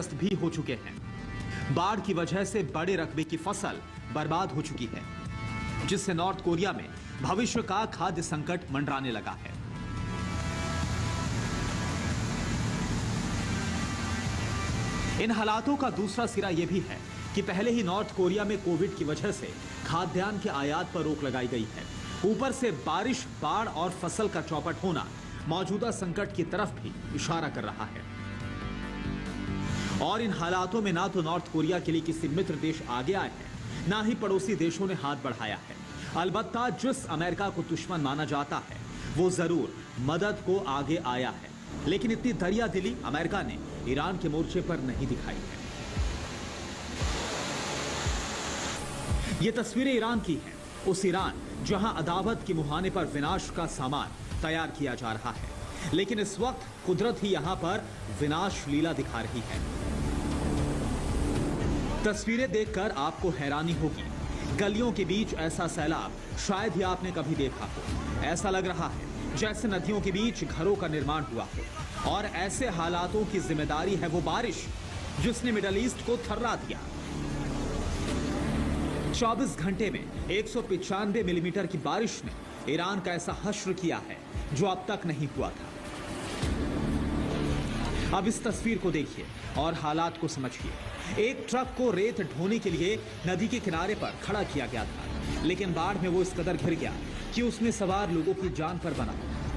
क्षतिग्रस्त भी हो चुके हैं। बाढ़ की वजह से बड़े रकबे की फसल बर्बाद हो चुकी है, जिससे नॉर्थ कोरिया में भविष्य का खाद्य संकट मंडराने लगा है। इन हालातों का दूसरा सिरा यह भी है कि पहले ही नॉर्थ कोरिया में कोविड की वजह से खाद्यान्न के आयात पर रोक लगाई गई है। ऊपर से बारिश, बाढ़ और फसल का चौपट होना मौजूदा संकट की तरफ भी इशारा कर रहा है। और इन हालातों में ना तो नॉर्थ कोरिया के लिए किसी मित्र देश आगे आए हैं, ना ही पड़ोसी देशों ने हाथ बढ़ाया है। अलबत्ता जिस अमेरिका को दुश्मन माना जाता है वो जरूर मदद को आगे आया है, लेकिन इतनी दरिया दिली अमेरिका ने ईरान के मोर्चे पर नहीं दिखाई है। ये तस्वीरें ईरान की हैं, उस ईरान जहां अदावत के मुहाने पर विनाश का सामान तैयार किया जा रहा है, लेकिन इस वक्त कुदरत ही यहां पर विनाश लीला दिखा रही है। तस्वीरें देखकर आपको हैरानी होगी। गलियों के बीच ऐसा सैलाब शायद ही आपने कभी देखा हो। ऐसा लग रहा है जैसे नदियों के बीच घरों का निर्माण हुआ हो, और ऐसे हालातों की जिम्मेदारी है वो बारिश जिसने मिडल ईस्ट को थर्रा दिया। 24 घंटे में 195 मिलीमीटर की बारिश ने ईरान का ऐसा हश्र किया है जो अब तक नहीं हुआ था। अब इस तस्वीर को देखिए और हालात को समझिए। एक ट्रक को रेत ढोने के लिए नदी के किनारे पर खड़ा किया गया था, लेकिन बाढ़ में वो इस कदर घिर गया कि उसमें सवार लोगों की जान पर बना।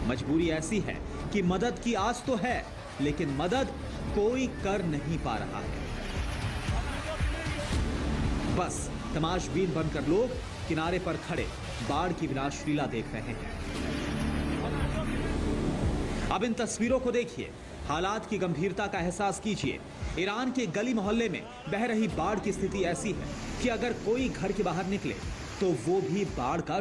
मजबूरी ऐसी है कि मदद की आस तो है, लेकिन मदद कोई कर नहीं पा रहा है। बस तमाशबीन बनकर लोग किनारे पर खड़े बाढ़ की विनाशलीला देख रहे हैं। अब इन तस्वीरों को देखिए, हालात की गंभीरता का एहसास कीजिए। ईरान के गली मोहल्ले में बह रही बाढ़ की स्थिति ऐसी है कि अगर कोई घर के बाहर निकले तो वो भी बाढ़ का